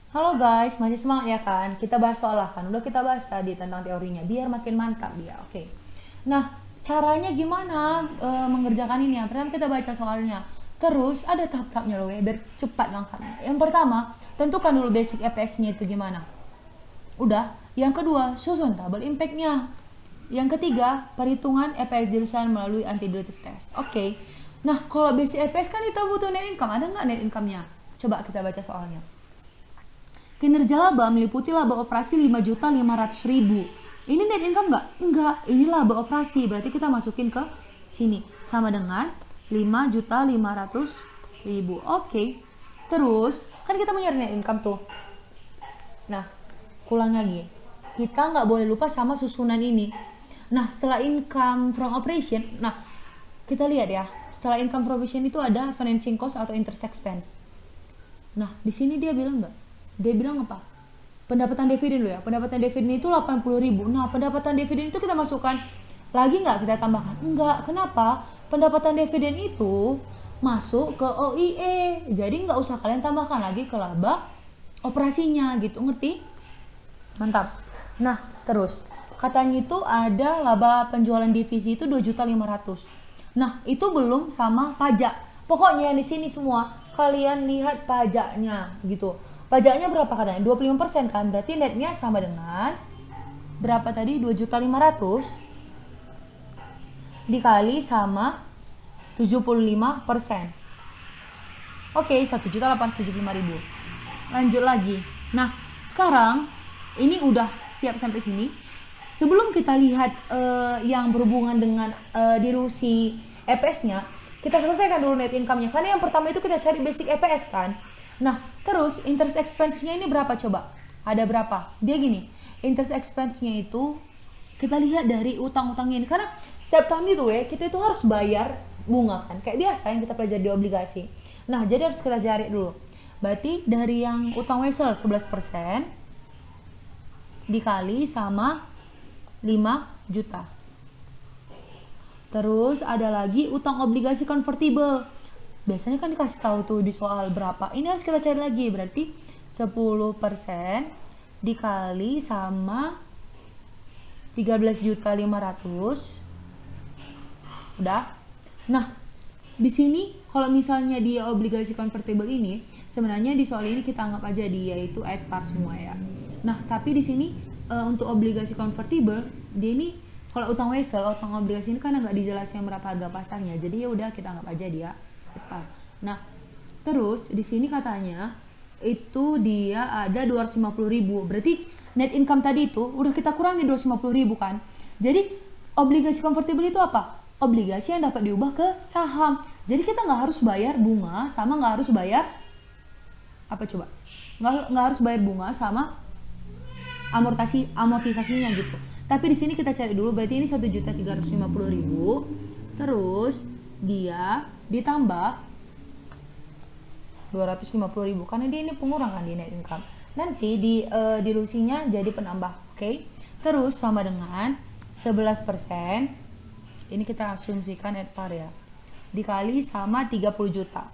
Halo guys, masih semangat ya kan? Kita bahas soal lah kan? Udah kita bahas tadi tentang teorinya, biar makin mantap dia. Oke. Nah, caranya gimana mengerjakan ini ya? Pertama kita baca soalnya. Terus ada tahap-tahapnya loh ya, biar cepat langkahnya. Yang pertama, tentukan dulu basic EPS-nya itu gimana. Udah. Yang kedua, susun tabel impact-nya. Yang ketiga, perhitungan EPS jurusan melalui antiderivative test. Oke. Nah, kalau basic EPS kan kita butuh net income. Ada nggak net income-nya? Coba kita baca soalnya. Kinerja laba meliputi laba operasi 5.500.000. Ini net income nggak? Enggak, ini laba operasi. Berarti kita masukin ke sini. Sama dengan 5.500.000. Oke. Terus, kan kita punya net income tuh. Nah, ulang lagi. Kita nggak boleh lupa sama susunan ini. Nah, setelah income from operation, nah, kita lihat ya. Setelah income from operation itu ada financing cost atau interest expense. Nah, di sini dia bilang nggak? Dia bilang apa? Pendapatan dividen lo ya. Pendapatan dividen itu 80.000. Nah, pendapatan dividen itu kita masukkan lagi nggak, kita tambahkan? Enggak. Kenapa? Pendapatan dividen itu masuk ke OIE. Jadi nggak usah kalian tambahkan lagi ke laba operasinya gitu. Ngerti? Mantap. Nah, terus katanya itu ada laba penjualan divisi itu 2.500.000. Nah, itu belum sama pajak. Pokoknya di sini semua kalian lihat pajaknya gitu. Pajaknya berapa katanya? 25% kan? Berarti netnya sama dengan berapa tadi? 2.500.000 dikali sama 75%. Oke, 1.875.000. Lanjut lagi. Nah, sekarang ini udah siap sampai sini. Sebelum kita lihat yang berhubungan dengan dilusi EPS-nya, kita selesaikan dulu net income-nya. Karena yang pertama itu kita cari basic EPS kan. Nah, terus interest expense-nya ini berapa coba? Ada berapa? Dia gini, interest expense-nya itu kita lihat dari utang-utangnya ini. Karena setiap tahun itu ya, kita itu harus bayar bunga kan. Kayak biasa yang kita pelajari di obligasi. Nah, jadi harus kita cari dulu. Berarti dari yang utang wesel 11% dikali sama 5 juta. Terus ada lagi utang obligasi convertible. Biasanya kan dikasih tahu tuh di soal berapa. Ini harus kita cari lagi. Berarti 10% dikali sama 13.500.000. Udah. Nah, di sini kalau misalnya dia obligasi convertible ini, sebenarnya di soal ini kita anggap aja dia itu at par semua ya. Nah, tapi di sini untuk obligasi convertible, dia ini kalau utang wesel, utang obligasi ini kan nggak dijelasin berapa harga pasarnya. Jadi ya udah kita anggap aja dia at par. Nah, terus di sini katanya itu dia ada 250.000. Berarti net income tadi itu udah kita kurangi 250.000 kan. Jadi obligasi convertible itu apa? Obligasi yang dapat diubah ke saham. Jadi kita nggak harus bayar bunga sama nggak harus bayar apa coba? Nggak harus bayar bunga sama amortisasinya gitu. Tapi di sini kita cari dulu, berarti ini 1.350.000. Terus dia ditambah 250.000 karena dia ini pengurangan di net income. Nanti di dilusinya jadi penambah, oke? Terus sama dengan 11%. Ini kita asumsikan at par ya. Dikali sama 30 juta.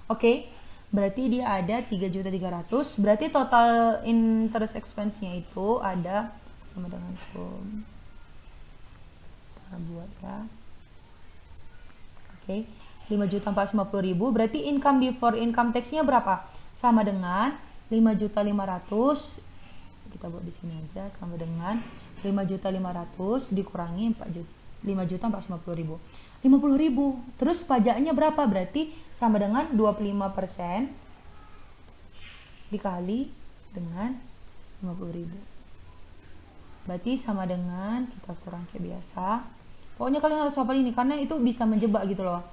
Oke? Berarti dia ada 3.300.000. Berarti total interest expense-nya itu ada sama dengan kita buat ya. Oke. 5.450.000. Berarti income before income tax-nya berapa? Sama dengan 5.500.000. Kita buat di sini aja sama dengan 5.500.000 dikurangi 5.450.000. 50.000. Terus pajaknya berapa? Berarti sama dengan 25% dikali dengan 50.000. Berarti sama dengan kita kurang kayak biasa. Pokoknya kalian harus hafal ini karena itu bisa menjebak gitu loh.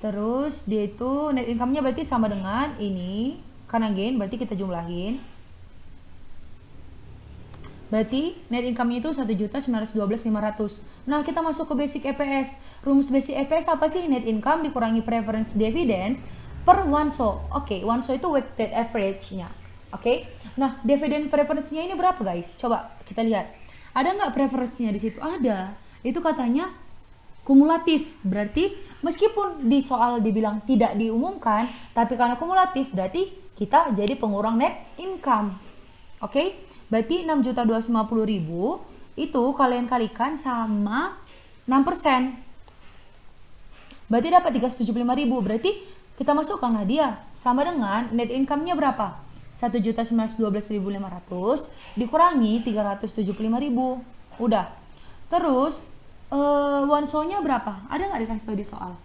Terus dia itu net income-nya berarti sama dengan ini. Karena gain berarti kita jumlahin. Berarti net income-nya itu 1.912.500. Nah, kita masuk ke basic EPS. Rumus basic EPS apa sih? Net income dikurangi preference dividends per one so. Oke, one so itu weighted average-nya. Oke. Nah, dividend preference-nya ini berapa, guys? Coba kita lihat. Ada nggak preference-nya di situ? Ada. Itu katanya kumulatif. Berarti meskipun di soal dibilang tidak diumumkan, tapi karena kumulatif berarti kita jadi pengurang net income. Oke, berarti 6.250.000 itu kalian kalikan sama 6%. Berarti dapat 375.000. Berarti kita masukkanlah dia sama dengan net income-nya berapa? 1.912.500 dikurangi 375.000. Udah. Terus one show-nya berapa? Ada nggak dikasih tahu di soal?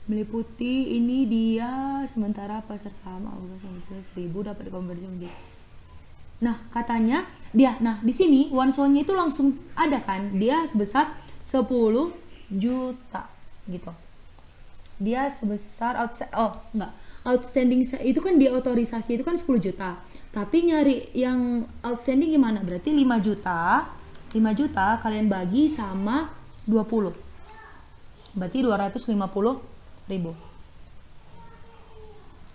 Meliputi ini dia sementara pasar saham August 1.000 dapat dikonversi menjadi. Nah, katanya dia, nah di sini one show-nya itu langsung ada kan? Dia sebesar 10 juta gitu. Dia sebesar outstanding itu kan di otorisasi itu kan 10 juta. Tapi nyari yang outstanding gimana? Berarti 5 juta. 5 juta kalian bagi sama 20. Berarti 250.000.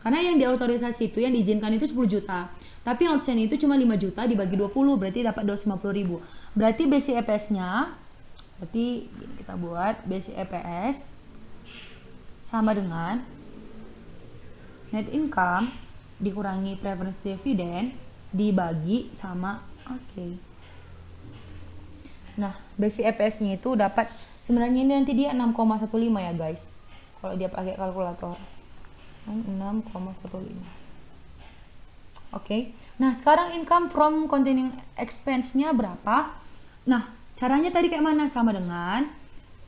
Karena yang di otorisasi itu yang diizinkan itu 10 juta. Tapi outstanding itu cuma 5 juta dibagi 20 berarti dapat 250.000. Berarti basic EPS-nya berarti kita buat basic EPS sama dengan net income dikurangi preference dividend dibagi sama Nah, basic EPS-nya itu dapat sebenarnya ini nanti dia 6,15 ya guys. Kalau dia pakai kalkulator. 6,15. Oke. Nah, sekarang income from continuing expense-nya berapa? Nah, caranya tadi kayak mana? Sama dengan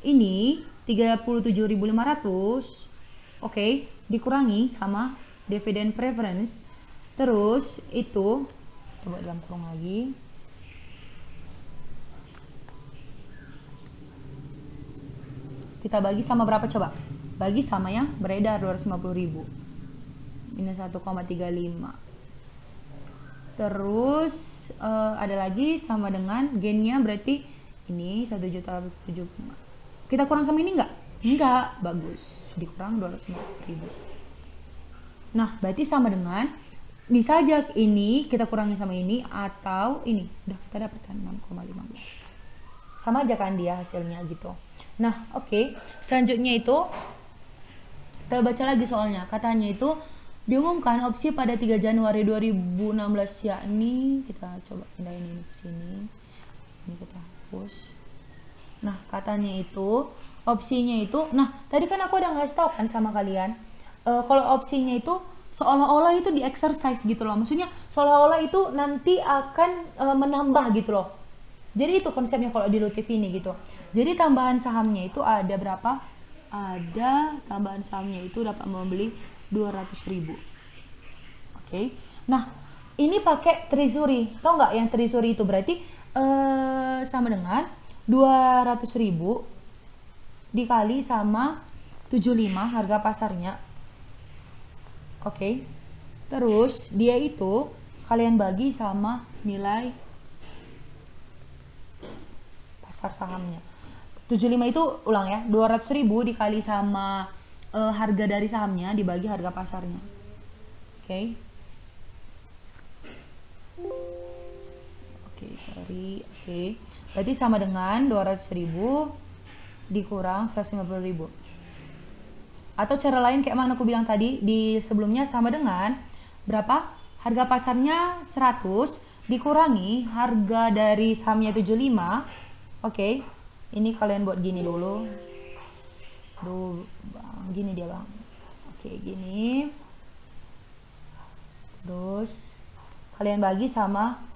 ini 37.500. Oke, dikurangi sama dividend preference. Terus itu coba dalam kurung lagi. Kita bagi sama berapa coba? Bagi sama yang beredar 250.000. Minus 1,35. Terus ada lagi sama dengan gainnya berarti ini 1.875. Kita kurang sama ini enggak? Enggak, bagus. Dikurang 250.000. Nah, berarti sama dengan bisa aja ini kita kurangi sama ini atau ini. Udah kita dapatkan 6,15. Sama aja kan dia hasilnya gitu. Nah, oke. Selanjutnya itu kita baca lagi soalnya. Katanya itu diumumkan opsi pada 3 Januari 2016 yakni kita coba pindahin ini ke sini. Ini kita hapus. Nah, katanya itu opsinya itu, nah tadi kan aku udah ngasih tahu kan sama kalian kalau opsinya itu seolah-olah itu di exercise gitu loh, maksudnya seolah-olah itu nanti akan menambah gitu loh. Jadi itu konsepnya kalau di Lutif ini gitu. Jadi tambahan sahamnya itu ada berapa? Ada tambahan sahamnya itu dapat membeli 200.000. Oke. Nah, ini pakai treasury. Tahu nggak yang treasury itu berarti sama dengan 200.000 dikali sama 75 harga pasarnya. Oke. Terus dia itu kalian bagi sama nilai pasar sahamnya. 75 itu ulang ya, 200.000 dikali sama harga dari sahamnya dibagi harga pasarnya. Oke. Oke. Berarti sama dengan 200.000 dikurang 150.000. Atau cara lain kayak mana aku bilang tadi di sebelumnya sama dengan berapa? Harga pasarnya 100 dikurangi harga dari sahamnya 75. Oke. Ini kalian buat gini dulu. Gini dia bang. Oke, gini. Terus kalian bagi sama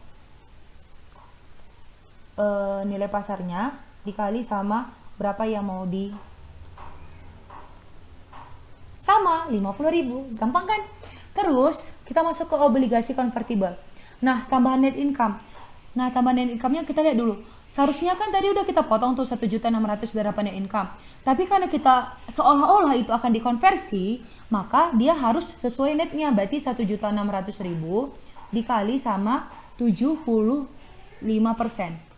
nilai pasarnya dikali sama berapa yang mau di sama 50.000. Gampang kan? Terus kita masuk ke obligasi convertible. Nah, tambahan net income. Nah, tambahan net income-nya kita lihat dulu. Seharusnya kan tadi udah kita potong tuh 1.600.000 berapa net income. Tapi karena kita seolah-olah itu akan dikonversi, maka dia harus sesuai netnya. Berarti 1.600.000 dikali sama 75%.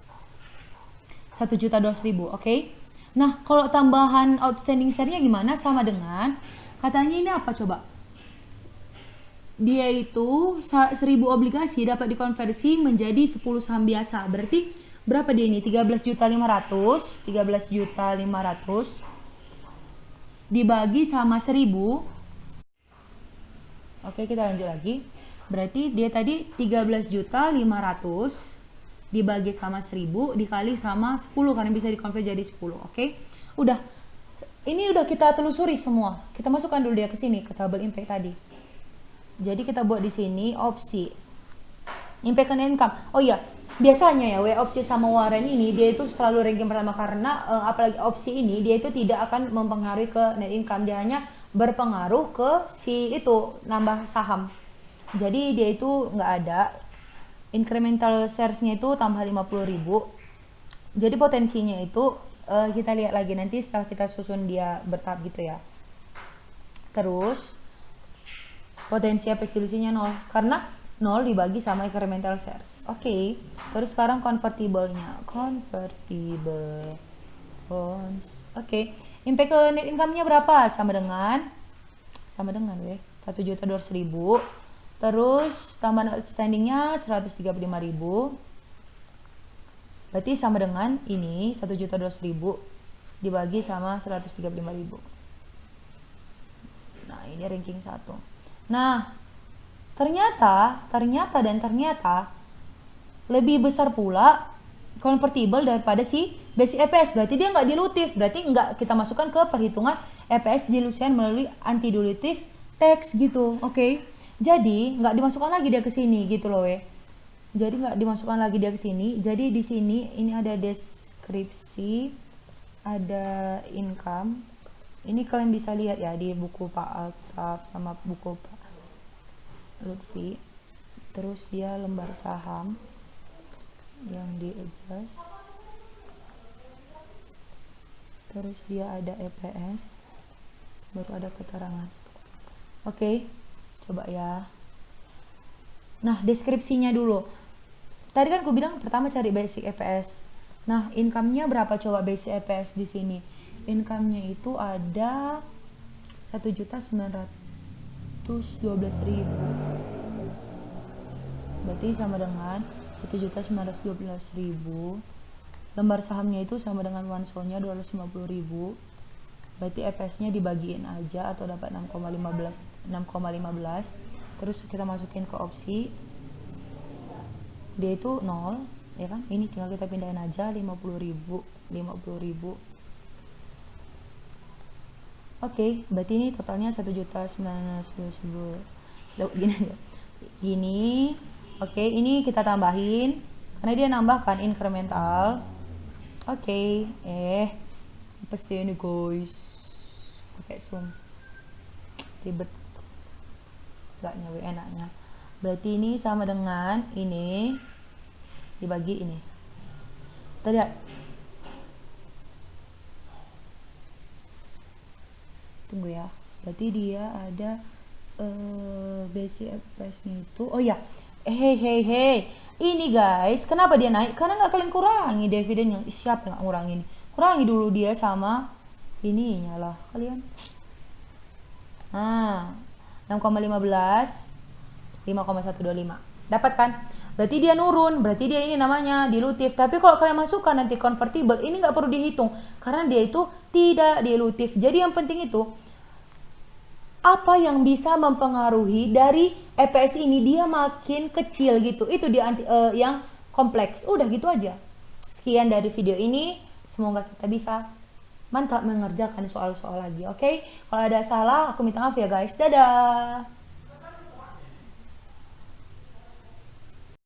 1.200.000, oke? Nah, kalau tambahan outstanding share-nya gimana? Sama dengan, katanya ini apa coba? Dia itu 1.000 obligasi dapat dikonversi menjadi 10 saham biasa. Berarti berapa dia ini? 13.500.000 dibagi sama 1000. Oke, kita lanjut lagi. Berarti dia tadi 13.500.000 dibagi sama 1000 dikali sama 10 karena bisa dikonvert jadi 10. Oke. Udah. Ini udah kita telusuri semua. Kita masukkan dulu dia ke sini ke tabel impact tadi. Jadi kita buat di sini opsi impact and income. Oh iya, biasanya ya opsi sama Warren ini dia itu selalu ranking pertama karena apalagi opsi ini dia itu tidak akan mempengaruhi ke net income, dia hanya berpengaruh ke si itu nambah saham. Jadi dia itu nggak ada incremental shares-nya itu tambah 50.000. Jadi potensinya itu kita lihat lagi nanti setelah kita susun dia bertahap gitu ya. Terus potensi apex dilusinya 0 karena 0 dibagi sama incremental shares. Oke. Terus sekarang convertible-nya. Convertible bonds. Oke. Impact ke net income-nya berapa? Sama dengan 1.200.000. Terus tambahan outstanding-nya 135.000. Berarti sama dengan ini 1.200.000 dibagi sama 135.000. Nah, ini ranking 1. Nah, ternyata lebih besar pula convertible daripada si basic EPS. Berarti dia nggak dilutif, berarti nggak kita masukkan ke perhitungan EPS dilusian melalui anti dilutive tax gitu. Oke. Jadi nggak dimasukkan lagi dia ke sini gitu loh Jadi nggak dimasukkan lagi dia ke sini. Jadi di sini ini ada deskripsi, ada income. Ini kalian bisa lihat ya di buku Pak Altaf sama buku Pak Lutfi. Terus dia lembar saham yang di adjust. Terus dia ada EPS, baru ada keterangan. Oke, coba ya. Nah, deskripsinya dulu. Tadi kan aku bilang pertama cari basic EPS. Nah, income-nya berapa coba basic EPS di sini? Income-nya itu ada 1.912.000. Berarti sama dengan 1.912.000. Lembar sahamnya itu sama dengan one shot-nya 250.000. Berarti EPS-nya dibagiin aja atau dapat 6,15. Terus kita masukin ke opsi. Dia itu 0, ya kan? Ini tinggal kita pindahin aja 50.000. Oke, berarti ini totalnya 1.912.000. Gini. Oke, ini kita tambahin karena dia nambahkan incremental. Oke, apa sih ini guys? Pakai zoom. Ribet. Enggaknya enaknya. Berarti ini sama dengan ini dibagi ini. Kita lihat. Tunggu ya. Berarti dia ada basic EPS-nya itu. Oh ya. Hey. Ini guys, kenapa dia naik? Karena nggak kalian kurangi dividen yang siapa nggak ngurangin? Kurangi dulu dia sama ininya lah kalian. Nah, 6,15, 5,125. Dapat kan? Berarti dia nurun, berarti dia ini namanya dilutif. Tapi kalau kalian masukkan nanti convertible, ini nggak perlu dihitung karena dia itu tidak dilutif. Jadi yang penting itu apa yang bisa mempengaruhi dari EPS ini dia makin kecil gitu. Itu dia yang kompleks. Udah gitu aja. Sekian dari video ini. Semoga kita bisa mantap mengerjakan soal-soal lagi. Oke? Kalau ada salah aku minta maaf ya guys. Dadah.